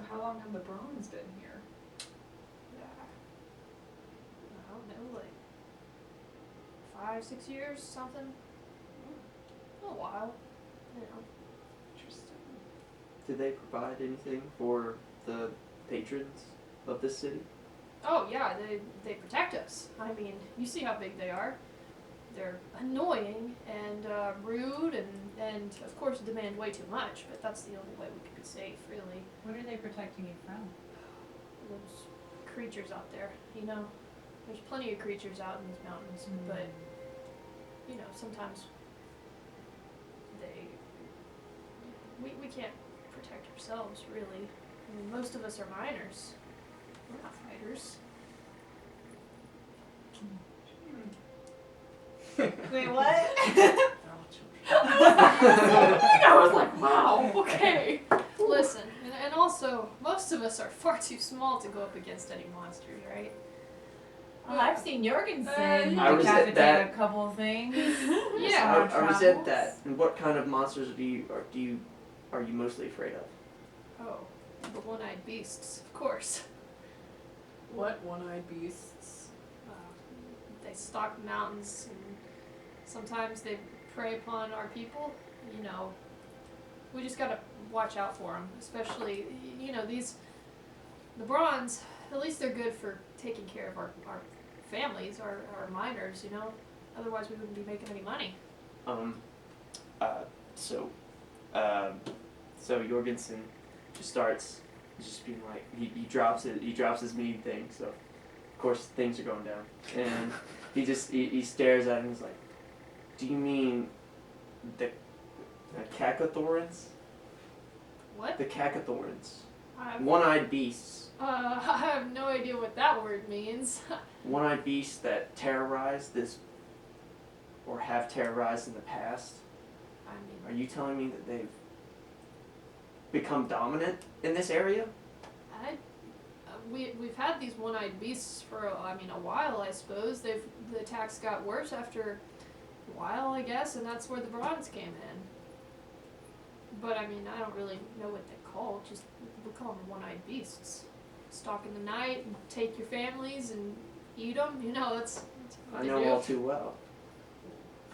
how long have the Brons been here? I don't know, like 5, 6 years, something. A while, you know. Interesting. Did they provide anything for the patrons of this city? Oh yeah, they protect us. I mean, you see how big they are. They're annoying and rude and of course demand way too much, but that's the only way we can be safe, really. What are they protecting you from? Those creatures out there, you know. There's plenty of creatures out in these mountains, but you know, sometimes we can't protect ourselves, really. I mean, most of us are miners. We're not fighters. Wait, what? I was like, wow, okay. Listen, and also, most of us are far too small to go up against any monsters, right? Well, I've seen Jorgensen I resent decapitate that. a couple of things. Yeah. I resent that. And what kind of monsters are you mostly afraid of? Oh, the one-eyed beasts, of course. What one-eyed beasts? They stalk the mountains, and sometimes they prey upon our people. You know, we just gotta watch out for them, especially, you know, the Brons, at least they're good for taking care of our families, our miners, you know. Otherwise we wouldn't be making any money. So Jorgensen just starts just being like, he drops his mean thing, so of course things are going down. And he stares at him and he's like, do you mean the Cacothorans? What? The Cacothorans. I One-eyed beasts. have no idea what that word means. One-eyed beasts that terrorize this, or have terrorized in the past. I mean, Are you telling me that they've become dominant in this area? we've had these one-eyed beasts for a while, I suppose. The attacks got worse after a while, I guess, and that's where the Brons came in. But I mean, I don't really know what they're called. Just we call them one-eyed beasts. Stalk in the night and take your families and eat them. You know, that's what I they know do. all too well.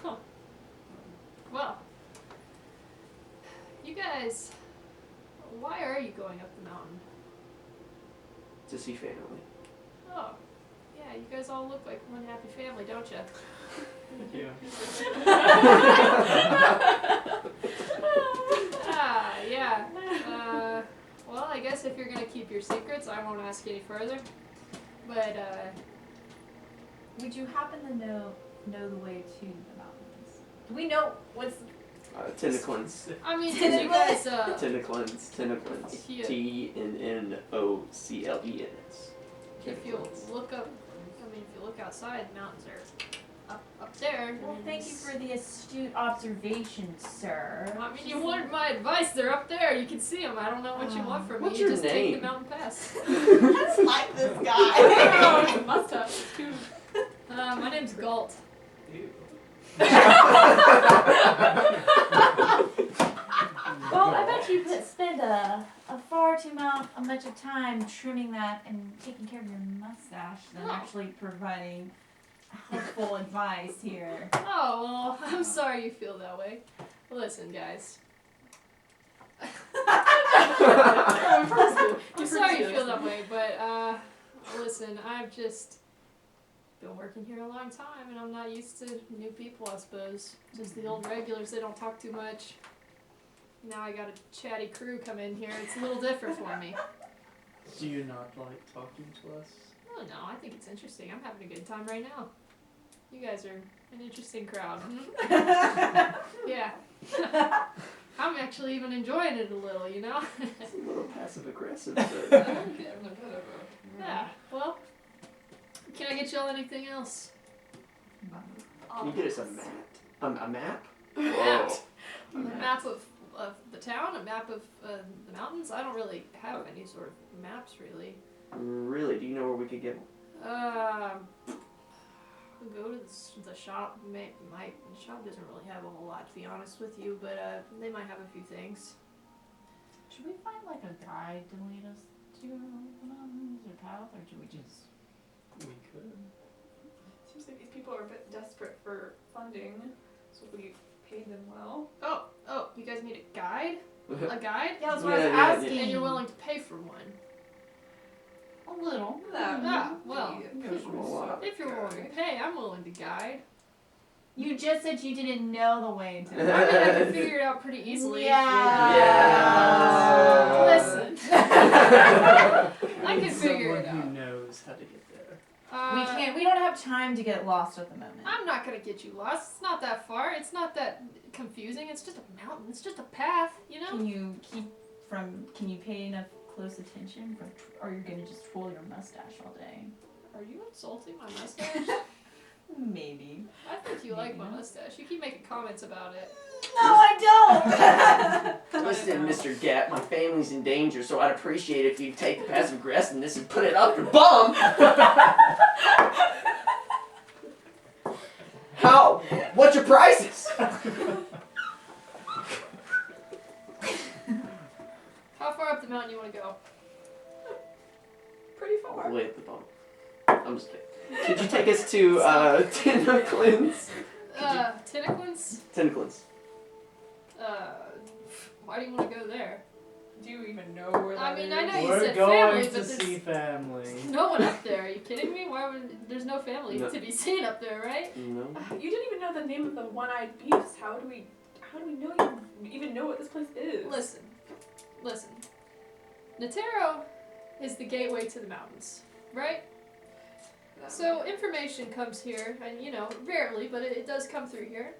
Huh. Well, you guys, why are you going up the mountain? To see family. Oh, yeah, you guys all look like one happy family, don't you? Yeah. Yeah. Well, I guess if you're gonna keep your secrets, I won't ask any further. But, Would you happen to know the way to the mountains? Do we know what's... Tentaclins. I mean, did you guys, Tentaclins. If you- Tennoclens. if you look up, I mean, if you look outside, the mountains are up there. Well, thank you for the astute observation, sir. I mean, you wanted my advice. They're up there. You can see them. I don't know what you want from What's me. You your just take name? the mountain pass. I just like this guy. Oh, mustache too. My name's Galt. Well, I bet you could spend a far too much of time trimming that and taking care of your mustache than Oh. actually providing helpful advice here. Oh, well, I'm sorry you feel that way. Listen, guys. I'm sorry you feel that way, but, listen, I've just been working here a long time, and I'm not used to new people, I suppose. Just the old regulars, they don't talk too much. Now I got a chatty crew come in here. It's a little different for me. Do you not like talking to us? Oh, no, I think it's interesting. I'm having a good time right now. You guys are an interesting crowd. Yeah. I'm actually even enjoying it a little, you know? It's a little passive aggressive. Yeah, well, can I get y'all anything else? Can you get us a map? A map? A map of the town, a map of the mountains? I don't really have any sort of maps, really. Really? Do you know where we could get one? Go to the shop. The shop doesn't really have a whole lot, to be honest with you, but they might have a few things. Should we find like a try to lead us to the mountains or path, or do we just? We could. Seems like these people are a bit desperate for funding, so if we paid them well. Oh, you guys need a guide? A guide? Yeah, that's what I was Yeah, yeah, asking. And you're willing to pay for one. A little. Ah, well, if you're willing to Okay. pay, I'm willing to guide. You just said you didn't know the way to. I mean, I can figure it out pretty easily. Yeah. Listen. I can figure it Someone out. who knows how to get there. We can't. We don't have time to get lost at the moment. I'm not gonna get you lost. It's not that far. It's not that confusing. It's just a mountain. It's just a path, you know? Can you Can you pay enough close attention, or you're gonna just twirl your mustache all day? Are you insulting my mustache? Maybe. I think you like Maybe my not. mustache. You keep making comments about it. No, I don't. Listen, Mr. Gap, my family's in danger, so I'd appreciate if you'd take the passive aggressiveness and put it up your bum. How? What's your prices? How far up the mountain you want to go? Pretty far. Way at the bum. I'm just kidding. Could you take us to Tentaclins? Tentaclins? Tentaclins. Why do you want to go there? Do you even know where that I mean, I is? know you We're said going family, to but see family. no one up there. Are you kidding me? Why would there's no family No. to be seen up there, right? No. You didn't even know the name of the one-eyed beast. How do we know you even know what this place is? Listen. Natero is the gateway to the mountains, right? So information comes here, and you know, rarely, but it does come through here.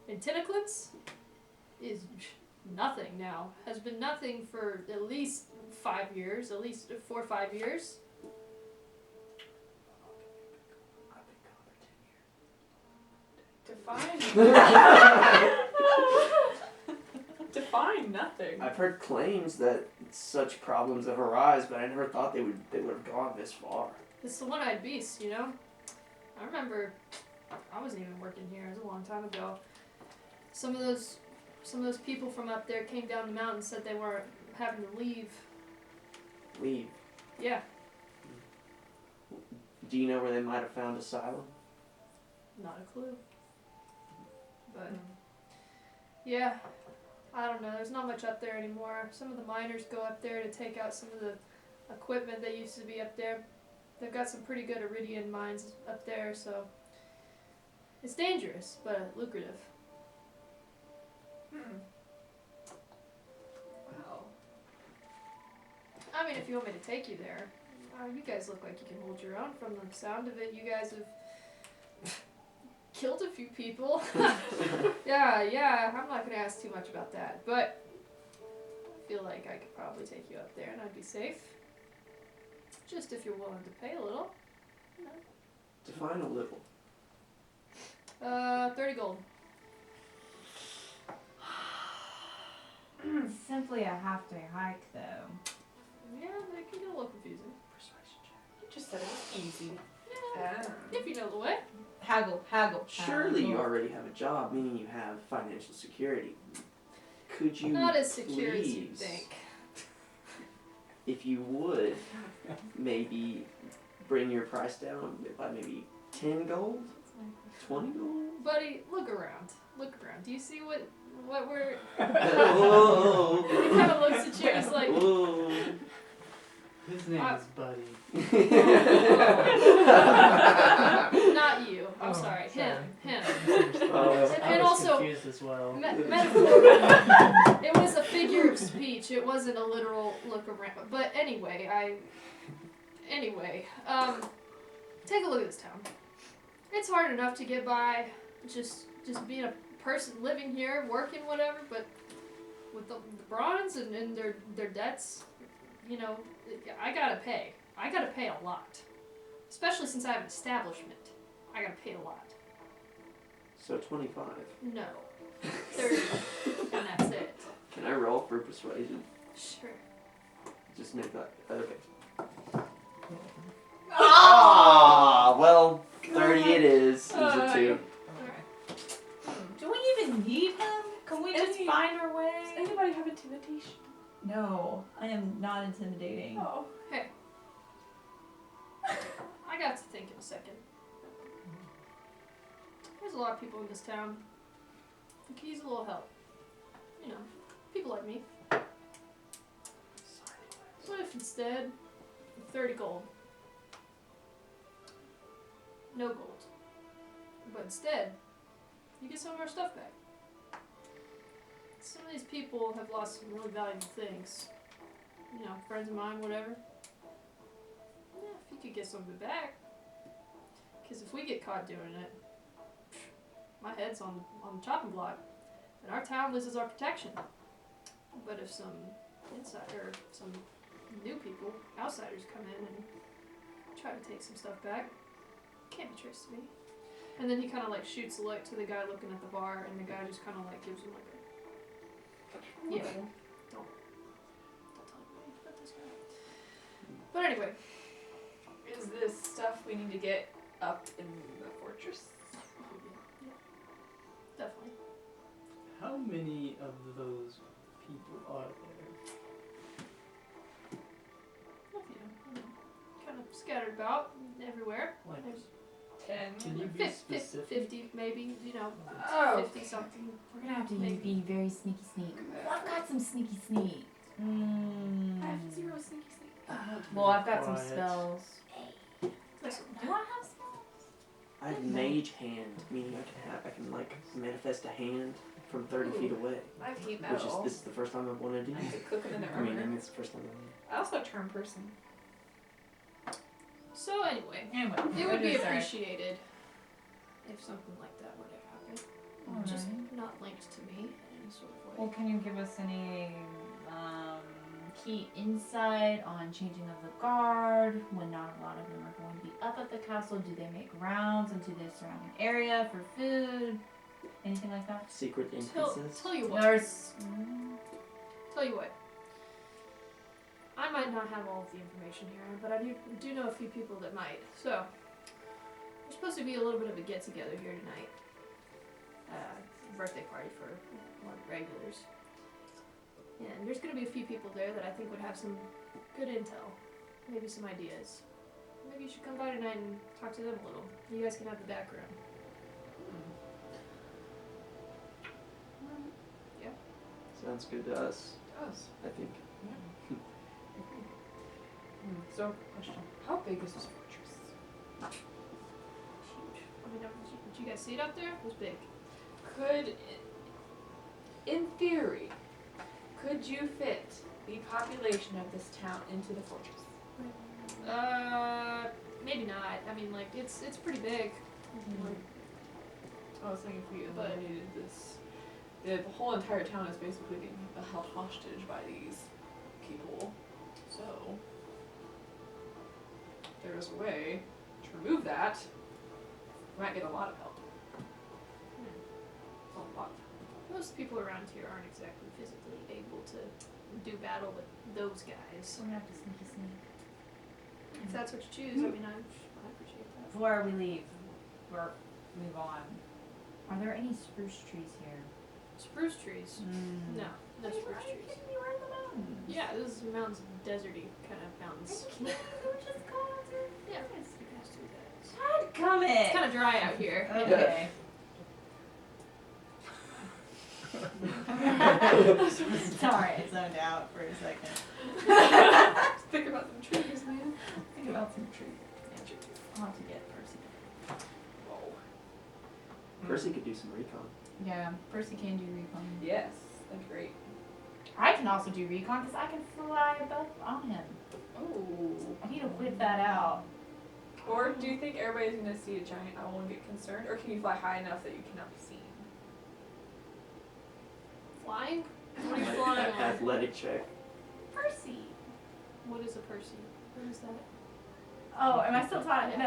And Tentaclins is nothing now. Has been nothing for at least 5 years, at least 4 or 5 years. Define nothing. I've heard claims that such problems have arisen, but I never thought they would have gone this far. It's the one-eyed beast, you know? I remember I wasn't even working here. It was a long time ago. Some of those people from up there came down the mountain and said they were having to leave. Leave. Yeah, Do you know where they might have found asylum? not a clue. But yeah, I don't know. There's not much up there anymore. Some of the miners go up there to take out some of the equipment that used to be up there. They've got some pretty good iridium mines up there, so it's dangerous but lucrative. Wow. I mean, if you want me to take you there, you guys look like you can hold your own. From the sound of it, you guys have killed a few people. yeah, I'm not gonna ask too much about that, but I feel like I could probably take you up there and I'd be safe. Just if you're willing to pay a little. You know. Define a little. 30 gold. It's simply a half-day hike, though. Yeah, that can get a little confusing. Persuasion check. You just said it was easy. Yeah, if you know the way. Haggle. Surely you already have a job, meaning you have financial security. Could you Not as secure as you please, think. if you would, maybe bring your price down by maybe 10 gold? 20 gold? Buddy, look around. Look around. Do you see what we're... Whoa. He kind of looks at you, he's like... Whoa. His name is Buddy. Not you. I'm Oh, sorry. Him. Oh. I And was also- confused as well. Metaphor. It was a figure of speech. It wasn't a literal look around. But anyway, take a look at this town. It's hard enough to get by just being a person living here, working, whatever, but with the bronze and their debts, you know, I gotta pay. I gotta pay a lot. Especially since I have an establishment. I gotta pay a lot. So 25. No. 30. And that's it. Can I roll for persuasion? Sure. Just make that. Okay. Ah, well, 30 it is. Use a 2. Alright. Do we even need him? Can we just Any- find our Does way? anybody have intimidation? No, I am not intimidating. Oh. Hey. I got to think in a second. There's a lot of people in this town who could use a little help. You know, people like me. What if instead of 30 gold, no gold, but instead you get some of our stuff back? Some of these people have lost some really valuable things. You know, friends of mine, whatever. Yeah, if you could get some of it back. Because if we get caught doing it, my head's on the chopping block. And our town loses our protection. But if some insider, some new people, outsiders come in and try to take some stuff back, can't be traced to me. And then he kind of like shoots a light to the guy looking at the bar, and the guy just kind of like gives him like a yeah. Don't tell anybody about this guy. But anyway, Is this stuff we need to get up in the fortress? yeah, definitely. How many of those people are there? A few, you know, kind of scattered about everywhere. Like, There's 10. can you be specific? 50 maybe, you know, Oh. 50 something. We're gonna have to Maybe. be very sneaky sneak. Well, I've got some sneaky sneak. I have 0 sneaky sneak. Well, I've got some Quiet. spells. Listen, Do I have spells? I have mage hand, meaning I can like manifest a hand from 30 feet away. I have heat Which is metal. this is the first time I've wanted to I use could it. cook them in the I mean, armor. it's the first time I also have charm person. so anyway, Anyway, it would be sorry. appreciated if something like that were to happen. Just Alright. not linked to me in any sort of way. Well, can you give us any key insight on changing of the guard when not a lot of them are going to be up at the castle? Do they make rounds into the surrounding area for food? Anything like that? Secret Tell entrances. you what. There's Tell you what. I might not have all of the information here, but I do know a few people that might. So, there's supposed to be a little bit of a get together here tonight. Birthday party for one of the regulars. And there's going to be a few people there that I think would have some good intel, maybe some ideas. Maybe you should come by tonight and talk to them a little. You guys can have the background. Sounds good to us, Does. I think. So, question. How big is this fortress? Huge. I mean, did you guys see it up there? It was big. Could, in theory, could you fit the population of this town into the fortress? Maybe not. I mean, like, it's pretty big. Like, I was thinking if we But- eliminated this, the whole entire town is basically being held hostage by these people. So, if there is a way to remove that, we might get a lot of help. A lot. most people around here aren't exactly physically able to do battle with those guys. We're gonna have to sneaky sneak. If that's what you choose, I mean, I appreciate that. Before we leave, or move on, are there any spruce trees here? Spruce trees? No, no spruce trees. We were in the mountains. Yeah, this is mountains, deserty kind of mountains. Can we just go out there? Yeah, you guys do that. God, come it. It's kind of dry out here. you know. Okay. Sorry, I zoned out for a second. Think about some trees, man. Think about some trees. I'll have to get Percy. Whoa. Percy could do some recon. Yeah, Percy can do recon. Yes, that's great. I can also do recon because I can fly above on him. Oh. I need to whip that out. Or do you think everybody's gonna see a giant owl and get concerned? Or can you fly high enough that you cannot be seen? Flying? What are you flying on? Athletic check. Percy. What is a Percy? What is that? Oh, am I still talking? No.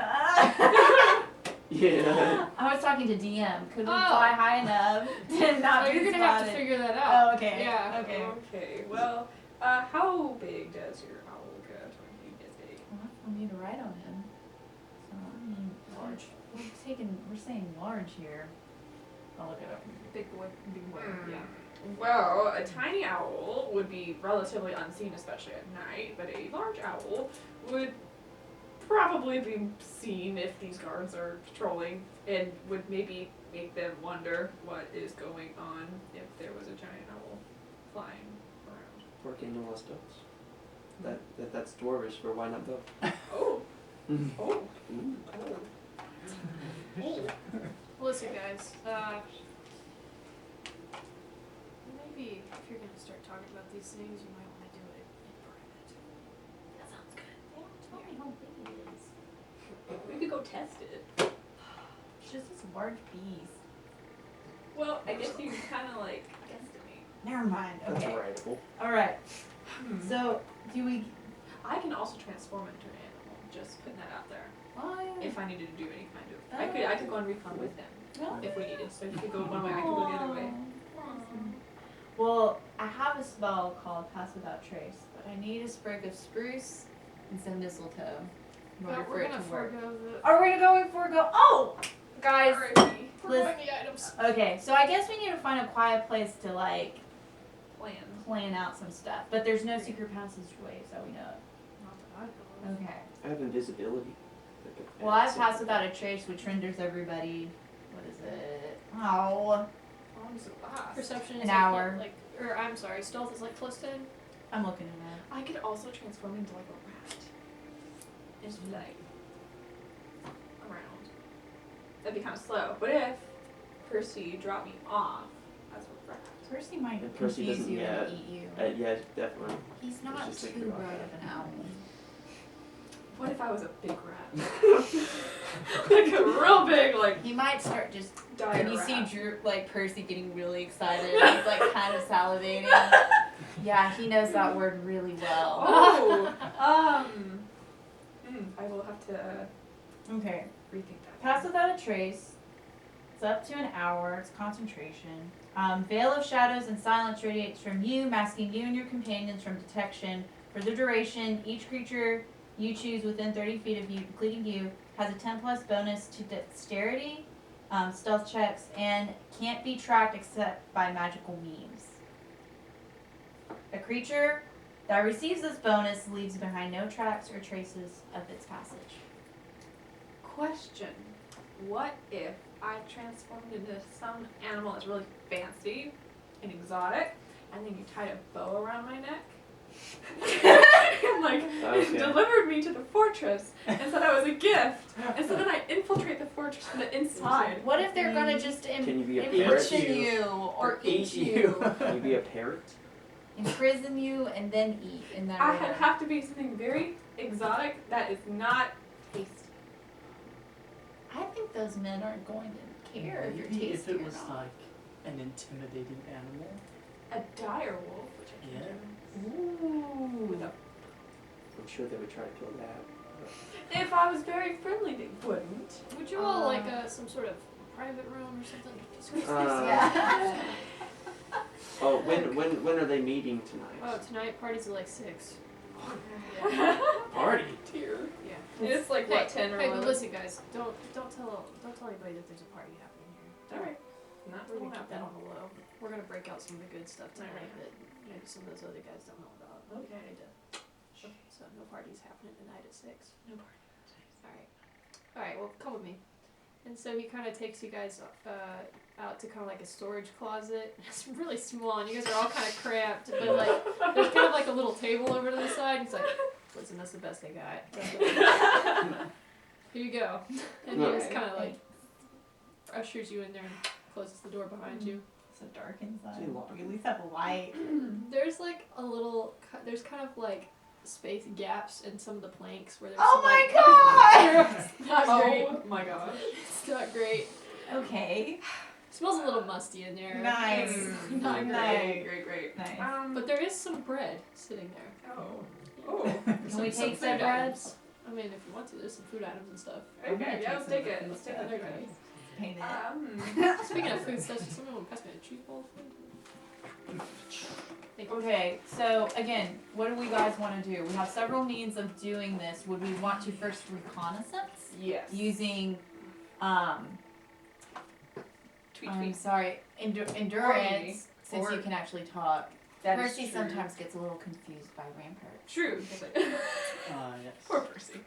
Yeah. I was talking to DM. Could we Oh. fly high enough to not Oh, be you're gonna have to spotted? figure that out. Oh, okay. Yeah. Okay. Okay, well, how big does your owl get when he gets big? Well, that's for me to write on him. So, I mean, Large. we're saying large here. I'll look it up. Big boy. Big boy. Mm. Yeah. Well, a tiny owl would be relatively unseen, especially at night, but a large owl would probably be seen if these guards are patrolling and would maybe make them wonder what is going on if there was a giant owl flying around. Or can you molest dogs? That's dwarvish for why not both? Oh, Mm. oh, Ooh. oh. Listen, guys. Maybe if you're gonna start talking about these things, you might want to do it in private. That sounds good. They don't tell me how big it is. We could go test it. It's just this large bees. Well, I guess you can kind of like guesstimate. Never mind. That's Okay. writable. All right. So do we? I can also transform into an animal. Just putting that out there. If I needed to do any kind of, I could go on recon with him if we needed. So if you could go one way, I could go the other way. Well, I have a spell called Pass Without Trace, but I need a sprig of spruce and some mistletoe in order But for we're it gonna to work. forego the. Are we going for go? Oh, guys. R.I.P. Forgoing the items. Okay, so I guess we need to find a quiet place to like Plan. plan out some stuff, but there's no secret passageway, so we know it. Not that I know of. Okay. I have invisibility. Well, I Pass Without a Trace, which renders everybody. What is it? Oh, Oh, so fast. Perception is An like, hour. or I'm sorry, stealth is like plus 10. I'm looking at that. I could also transform into like a rat. And just be like around. That'd be kind of slow. What if Percy dropped me off as a rat? Percy might And Percy confuse doesn't you yet. and eat you. Yeah, definitely. He's not just too thinking about bright that. of an owl. What if I was a big rat? Like a real big, like He might start just. dire When you rat. see Drew, like Percy getting really excited, he's like kind of salivating. Yeah, he knows that word really well. Oh, I will have to Okay. rethink that. Pass Without a Trace. It's up to an hour. It's concentration. Veil of Shadows and Silence radiates from you, masking you and your companions from detection. For the duration, each creature you choose within 30 feet of you, including you, has a 10+ bonus to dexterity, stealth checks, and can't be tracked except by magical means. A creature that receives this bonus leaves behind no tracks or traces of its passage. Question: what if I transformed into some animal that's really fancy and exotic, and then you tied a bow around my neck? And like Okay. delivered me to the fortress and said I was a gift, and so then I infiltrate the fortress from the inside. What if they're gonna just Can you be a imprison parrot? you Or eat Can you be a parrot? imprison you, and then eat in that I order? had have to be something very exotic that is not tasty. I think those men aren't going to care if you're Maybe tasty if it or was not. like an intimidating animal. A dire wolf, which I can Yeah. do. With a I'm sure they would try to kill that. If I was very friendly, they wouldn't. Would you all like some sort of private room or something? Yeah. Oh, when are they meeting tonight? Oh, tonight parties at like 6. Party. Dear. Yeah. It's like what, 10 or Hey, 11? but listen, guys, don't tell anybody that there's a party happening here. Alright. Not We're gonna going keep that out on the low. We're gonna break out some of the good stuff tonight Alright. that maybe some of those other guys don't know about. Okay. So no parties happening tonight at 6. No party. Alright, well, come with me. And so he kind of takes you guys out to kind of like a storage closet. It's really small, and you guys are all kind of cramped, but like there's kind of like a little table over to the side. He's like, "Listen, that's the best they got. Here you go." And he just kind of like ushers you in there and closes the door behind you. So dark inside. Too long. We at least have a light. There's like a little, there's kind of like space gaps in some of the planks where there's Oh some, my like, god! it's not great. Oh my gosh. It's not great. Okay. Smells a little musty in there. Nice. It's not great. Nice. Great. Nice. But there is some bread sitting there. Oh. Can we take food said bread? items. I mean, if you want to, there's some food items and stuff. I'm gonna Okay, take yeah, let's some take of it. the Let's take food the stuff, bread. Paint it. Speaking of food stuff, does someone want to pass me a cheese bowl of food? Thank you. Okay, so again, what do we guys want to do? We have several means of doing this. Would we want to first reconnaissance Yes. using, Tweet. sorry, endurance Since you Or- can actually talk. That is Percy true. sometimes gets a little confused by Rampart. True. Yes. Poor Percy.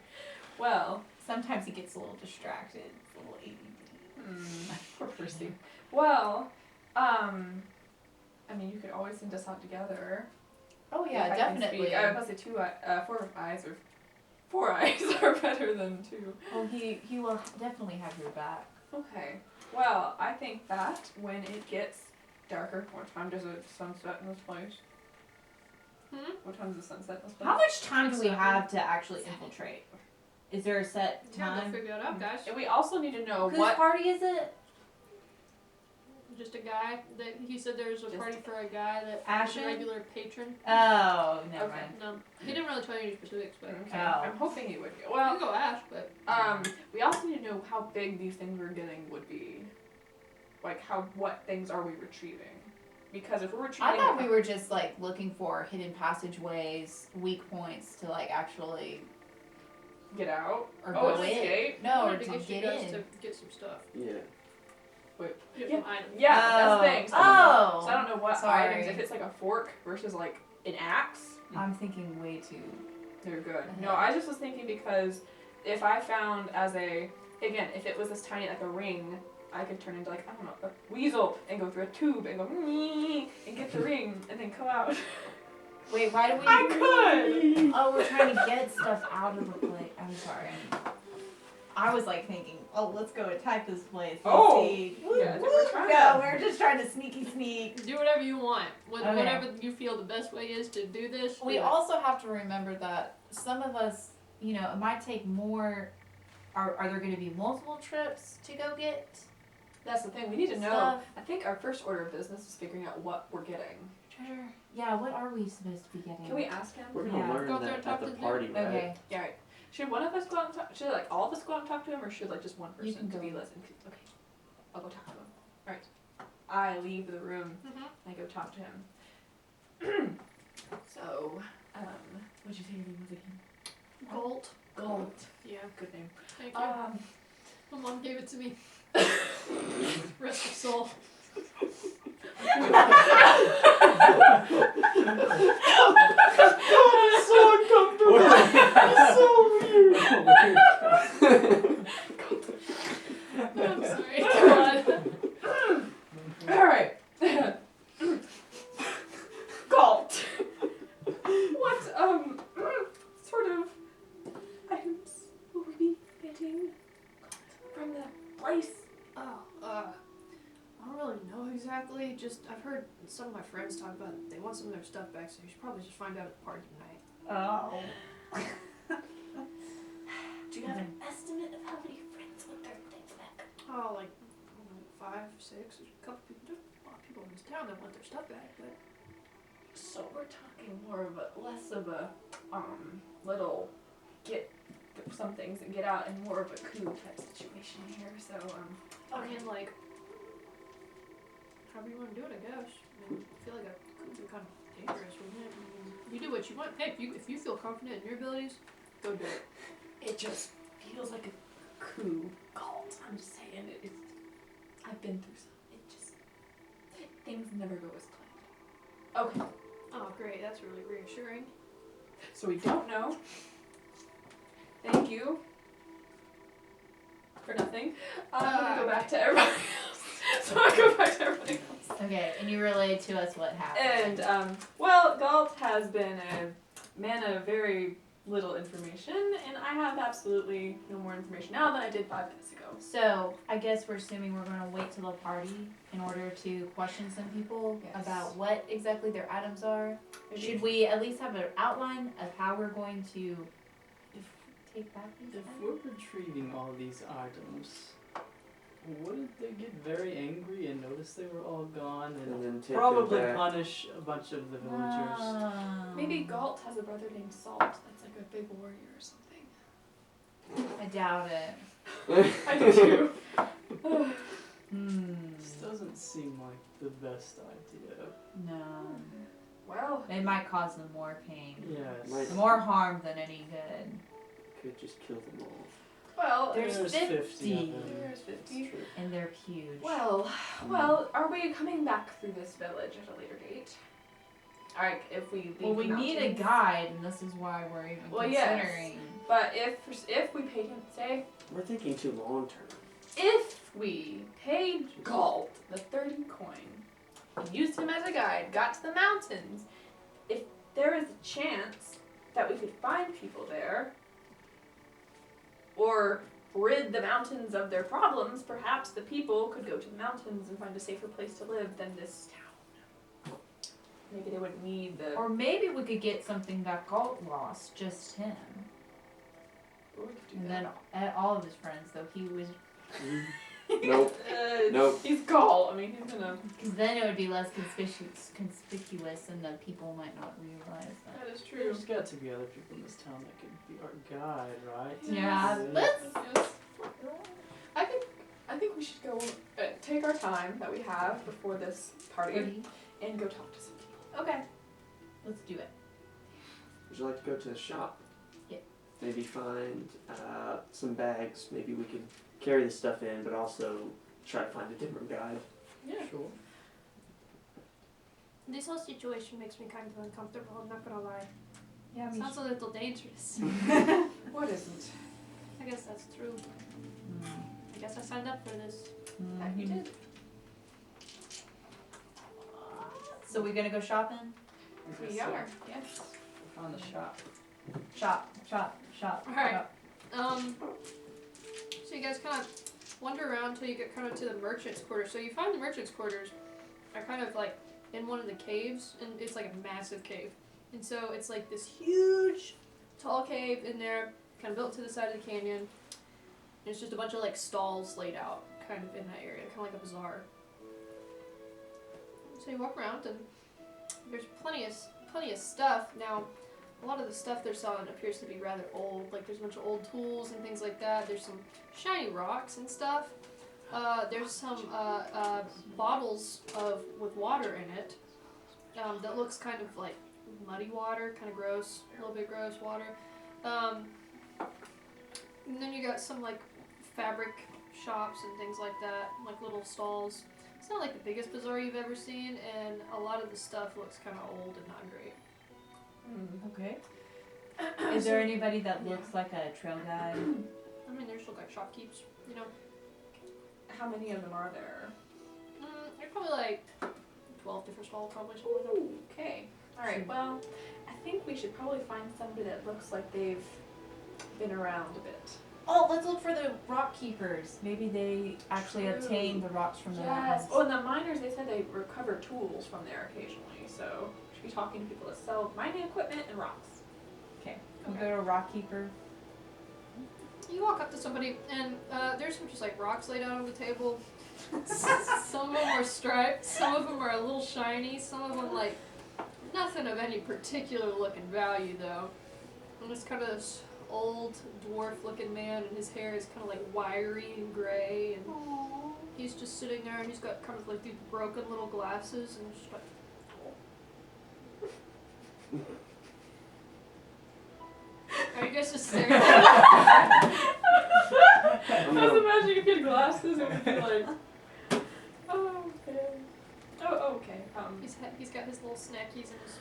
Well, Sometimes he gets a little distracted. A little ADD. poor Percy. Well, I mean, you could always send us out together. Oh If yeah, I can definitely. speak. I would say 4 eyes or 4 eyes are better than 2. Well, he will definitely have your back. Okay. Well, I think that when it gets darker, what time does the sun set in this place? What time does the sun set in this place? How much time do we 7. have to actually infiltrate? Is there a set Time to time? figure it out, guys. And we also need to know Whose what. party is it? Just a guy that he said there was a Just- party for a guy that was Ashen? a regular patron. Oh, never Okay. mind. No, he didn't really tell you any specifics, but Okay. Oh. I'm hoping he would. you Well, can go ask. But we also need to know how big these things we're getting would be. Like what things are we retrieving? Because if we're I retrieving, thought we were just like looking for hidden passageways, weak points to like actually get out or Oh, go in. escape? No, I or wanted to to get you get guys in. to get some stuff. Yeah. Get Yeah. some items. Yeah, that's the thing. So, Oh. so I don't know what Sorry. items. If it's like a fork versus like an axe, I'm thinking way too. they're good. No, I just was thinking because if I found if it was this tiny like a ring, I could turn into like I don't know a weasel and go through a tube and go and get the ring and then come out. Wait, why do we? I could. Oh, we're trying to get stuff out of the place. I'm sorry. I was like thinking, oh, let's go attack this place. Let's Oh, see. yeah, we're trying No, to- we're just trying to sneaky sneak. Do whatever you want. Okay. Whatever you feel the best way is to do this. We do it. also have to remember that some of us, you know, it might take more. Are there going to be multiple trips to go get That's the thing. We need to know. stuff? I think our first order of business is figuring out what we're getting. Treasure? Yeah, what are we supposed to be getting? Can we ask him? We're gonna Yeah. learn Go out there that and talk at the to them. party, right? Okay. Yeah. Right. Should one of us go out and talk? Should like all of us go out and talk to him, or should like just one You person can to be go. listened? Okay, I'll go talk to him. All right. I leave the room. Mhm. I go talk to him. So, what'd you say your name was again? Gold. Gold. Yeah. Good name. Thank you. My mom gave it to me. Rest of soul. So uncomfortable. It's so weird. I'm sorry. God. All right. Galt. What sort of items will we be getting from the place? Oh, I don't really know exactly. Just I've heard some of my friends talk about they want some of their stuff back, so you should probably just find out at the party tonight. Oh. Do you have an estimate of how many friends want their things back? Oh, like I don't know, 5, 6. There's a couple people. There's a lot of people in this town that want their stuff back, but So we're talking more of a less of a little get some things and get out and more of a coup type situation here. So I mean, like, however you want to do it, I guess. I mean, I feel like a coup would be kind of dangerous, wouldn't it? I mean, you do what you want. Hey, if you feel confident in your abilities, go do it. it just feels like a coup cult. I'm just saying it's. I've been through some. It just things never go as planned. Okay, Oh, great. That's really reassuring. so we don't know. Thank you for nothing. I'm gonna go back to everybody else. So I go back to everybody else. Okay, and you relay to us what happened. And, well, Galt has been a man of very little information, and I have absolutely no more information now than I did 5 minutes ago. So, I guess we're assuming we're going to wait till the party in order to question some people Yes. about what exactly their items are. Should we at least have an outline of how we're going to take back these If items? we're retrieving all these items, wouldn't they get very angry and notice they were all gone and And then take probably them back. punish a bunch of the villagers? Maybe Galt has a brother named Salt that's like a big warrior or something. I doubt it. I do too. This doesn't seem like the best idea. No. Well, It might cause them more pain. Yes. Might- More harm than any good. Could just kill them all. Well, There's 50. of them. there's 50. True. And they're huge. Well, are we coming back through this village at a later date? Alright, if we leave Well, we the need a mountains. guide, and this is why we're even Well, yes. considering. But if we paid him, say, We're thinking too long term. if we paid Galt the 30 coin and used him as a guide, got to the mountains, if there is a chance that we could find people there, or rid the mountains of their problems, perhaps the people could go to the mountains and find a safer place to live than this town. Maybe they wouldn't need the. Or maybe we could get something that Galt lost, just him. Or we could do And that. then all of his friends, though he was. Nope. Nope. He's Galt. I mean, he's gonna. Because then it would be less conspicuous and the people might not realize that. That is true. There's got to be other people in this town that could be our guide, right? Yeah, Is it? let's. Yes. I think we should go take our time that we have before this party and go talk to some people. Okay. Let's do it. Would you like to go to the shop? Yeah. Maybe find some bags. Maybe we can carry the stuff in, but also try to find a different guide. Yeah. Sure. This whole situation makes me kind of uncomfortable, I'm not gonna lie. Yeah, Sounds a little dangerous. What isn't? I guess that's true. I guess I signed up for this. You did. So we're gonna go shopping? We are. Yes. We found the shop. Shop. Alright. shop. So you guys kind of wander around until you get kind of to the merchant's quarters. So you find the merchant's quarters are kind of like in one of the caves, and it's like a massive cave. And so it's like this huge, tall cave in there, kind of built to the side of the canyon. And it's just a bunch of like stalls laid out, kind of in that area, kind of like a bazaar. So you walk around, and there's plenty of stuff. Now, a lot of the stuff they're selling appears to be rather old. Like there's a bunch of old tools and things like that. There's some shiny rocks and stuff. There's some bottles with water in it that looks kind of like muddy water, kind of gross, a little bit gross water. And then you got some like fabric shops and things like that, like little stalls. It's not like the biggest bazaar you've ever seen, and a lot of the stuff looks kind of old and not great. Okay. Is there anybody that looks like a trail guide? I mean, there's still like shopkeepers, you know. How many of them are there? There's probably like 12 different stalls, probably something like that. Ooh, okay. Alright, well, I think we should probably find somebody that looks like they've been around a bit. Oh, let's look for the rock keepers. Maybe they actually True. obtained the rocks from the Yes. mountains. Oh, and the miners, they said they recover tools from there occasionally, so we should be talking to people that sell mining equipment and rocks. Okay. We'll go to a rock keeper. You walk up to somebody, and there's some just like rocks laid out on the table. Some of them are striped, some of them are a little shiny, some of them like nothing of any particular looking value though. And it's kind of this old dwarf-looking man, and his hair is kind of like wiry and gray, and he's just sitting there, and he's got kind of like these broken little glasses, and just like. Are you guys just staring at him? I was imagining if you had glasses, it would be like, oh, okay. Oh, okay. He's got his little snackies in his.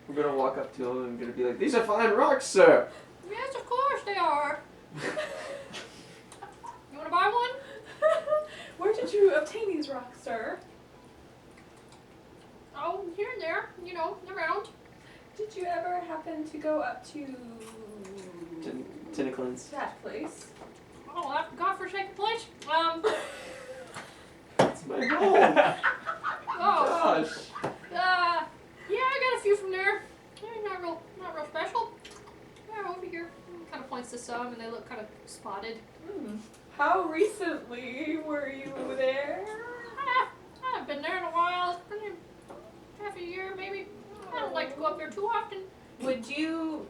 We're gonna walk up to him and gonna be like, "These are fine rocks, sir." Yes, of course they are. You want to buy one? Where did you obtain these rocks, sir? Oh, here and there, you know, around. Did you ever happen to go up to Tentaclins. that place? Oh, that godforsaken place. That's my home. Oh, Gosh. yeah, I got a few from there. Not real special. Yeah, over here. Kind of points to some, and they look kind of spotted. How recently were you there? I haven't been there in a while. It's been half a year, maybe. I don't like to go up there too often. Would you?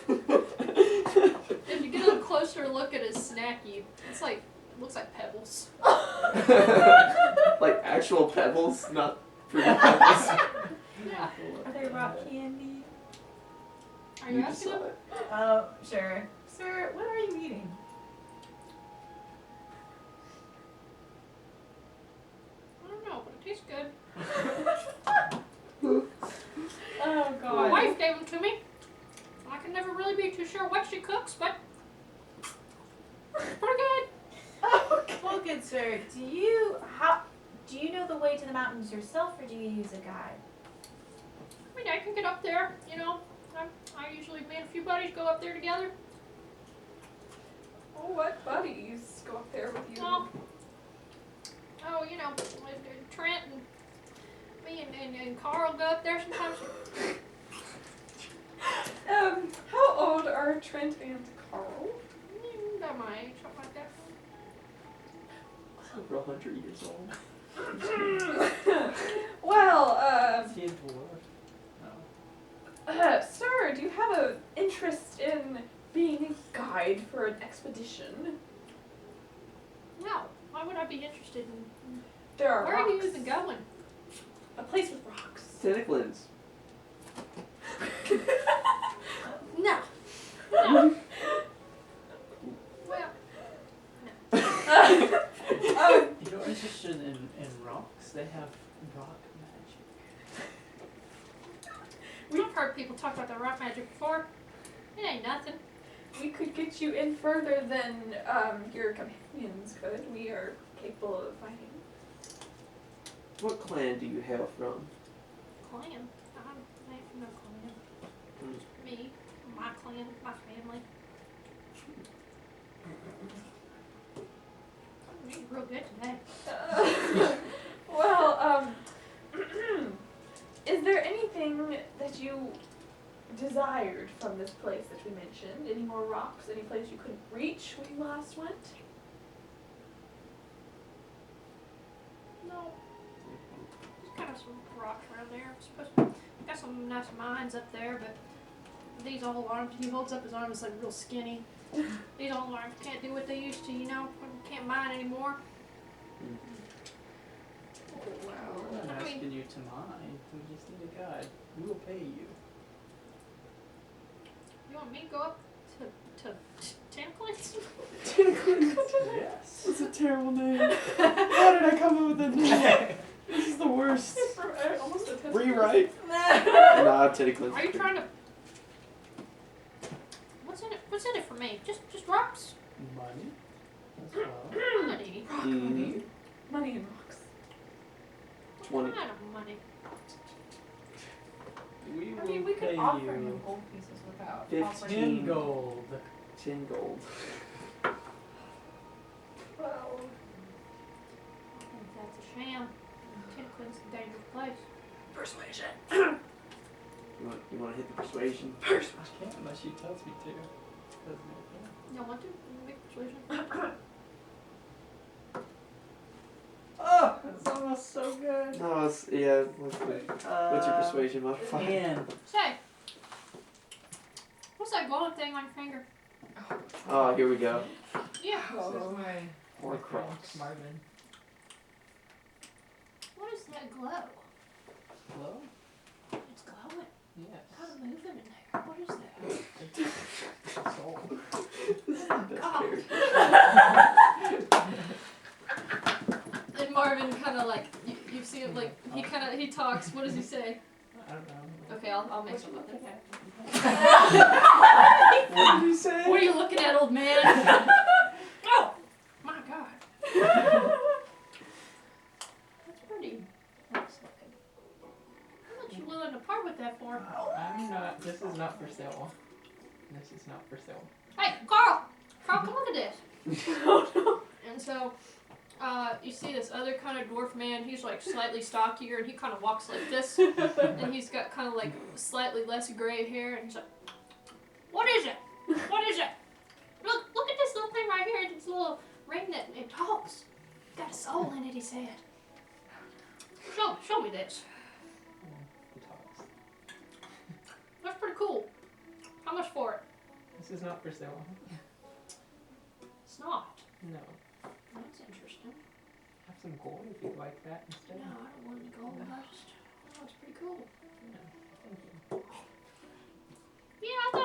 If you get a closer look at his snacky, it's like looks like pebbles. Like actual pebbles, not fruity pebbles. Yeah. Are they rock candy? Are you asking him? decide. Oh, sure. Sir, what are you eating? I don't know, but it tastes good. Oh, My God. wife gave them to me. I can never really be too sure what she cooks, but pretty good. Okay. Well, good sir, do you know the way to the mountains yourself, or do you use a guide? I mean, I can get up there, you know. I usually, me and a few buddies go up there together. Oh, what buddies go up there with you? Oh, you know, Trent and me and Carl go up there sometimes. How old are Trent and Carl? About my age, something like that. Over 100 years old. Well, Is he a dwarf? No. sir, do you have an interest in being a guide for an expedition? No, why would I be interested in? There are Where are rocks. you even going? A place with rocks. Tentaclins. No. No. Well, If you're interested in rocks, they have rock magic. I've heard people talk about the rock magic before. It ain't nothing. We could get you in further than your companions could. We are capable of fighting. What clan do you hail from? Clan. I ain't from no clan. Me, my clan, my family. I'm eating real good today. Well, is there anything that you desired from this place that we mentioned? Any more rocks? Any place you couldn't reach when you last went? No. There's kind of some rocks around there. Supposed to, got some nice mines up there, but these old arms, he holds up his arm, it's like real skinny. These old arms can't do what they used to, you know? Can't mine anymore. We're not I mean- asking you to mine. We just need a guide. We will pay you. You want me to go up to Tentaclins? Yes. It's a terrible name. How did I come up with that name? This is the worst. Almost a Rewrite. Nah, Tentaclins. Are you trying to? What's in it? What's in it for me? Just rocks? Money as well. Money? Rock Mhm. money. Money and rocks. What 20. kind of money? We I will mean, we pay could offer him you gold pieces without 15. offering 10 gold. 10 gold. Well, I think that's a sham. Tentaclins is a dangerous place. persuasion. You want to hit the persuasion? I can't unless she tells me to. Doesn't make sense. You don't want to? Make persuasion. Oh, that's almost so good. No, it's, yeah. What's your persuasion modifier? And Say, what's that glowing thing on your finger? Oh, here we go. Yeah. my Horcrux. Marvin. What is that glow? hello? It's glowing. Yes. Kind of moving in there. What is that? Soul. This is the best God. character. And Marvin kind of like you've seen it like he talks. What does he say? I don't know. Okay, I'll make something up there. What did you say? What are you looking at, old man? Oh, my God. That's pretty nice looking. How much you willing to part with that for? I'm not. This is not for sale. This is not for sale. Hey, Carl! Carl, come look at this. Oh no. And so, you see this other kind of dwarf man. He's like slightly stockier, and he kind of walks like this. And he's got kind of like slightly less gray hair. And he's like, "What is it? What is it? Look at this little thing right here. It's a little ring that it talks. Got a soul in it," he said. Show me this. It talks. That's pretty cool. How much for it? This is not for sale. It's not. No. That's interesting. Have some gold if you'd like that instead. No, I don't want any gold. I just, oh, it's pretty cool. Yeah, thank you. Yeah, I thought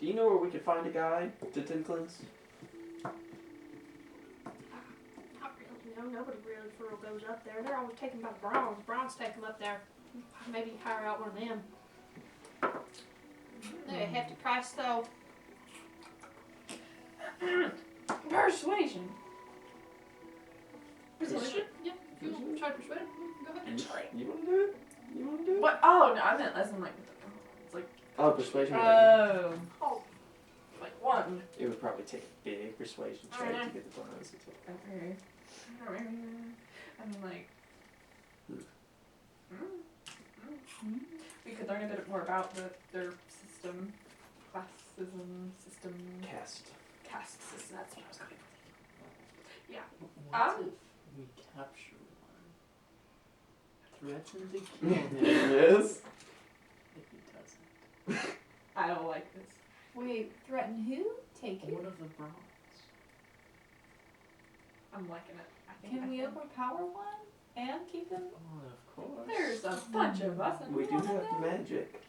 Do you know where we could find a guide to Tinklin's? Not really, no, nobody really for real goes up there. They're always taken by the Browns. Browns take them up there. Maybe hire out one of them. They're a hefty price though. Persuasion. Persuasion? Yep, if you want to try to persuade them, go ahead. You wanna do it? You wanna do it? What? Oh no, I meant as in like with the it's like Oh, persuasion. oh, like one. It would probably take a big persuasion trait to get the bonus. Okay. I mean like. We could learn a bit more about their system, classism system, caste system. That's what I was going for. Yeah. What if we capture one? Threaten to kill him Yes. if he doesn't. I don't like this. Wait, threaten who? Take it. One of the Browns. I'm liking it. I think Can we overpower one and keep them? Oh, of course. There's a bunch of us, and We do wanna have magic.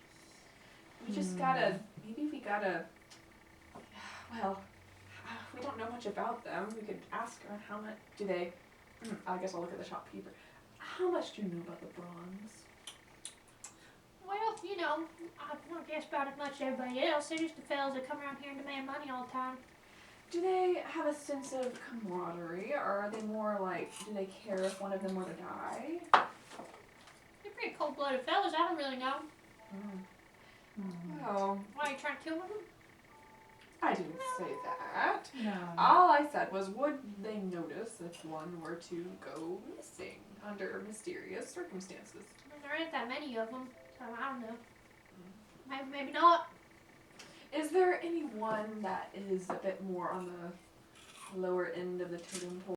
We just gotta. Maybe we gotta. Well, we don't know much about them. We could ask her how much do they. I guess I'll look at the shopkeeper. How much do you know about the bronze? Well, you know, I don't guess about as much as everybody else. They're just the fellas that come around here and demand money all the time. Do they have a sense of camaraderie, or are they more like, do they care if one of them were to die? They're pretty cold-blooded fellas. I don't really know. Well, Why are you trying to kill one of them? I didn't say that. No. All I said was, would they notice if one were to go missing under mysterious circumstances? I mean, there ain't that many of them, so I don't know. Maybe not. Is there anyone that is a bit more on the lower end of the totem pole?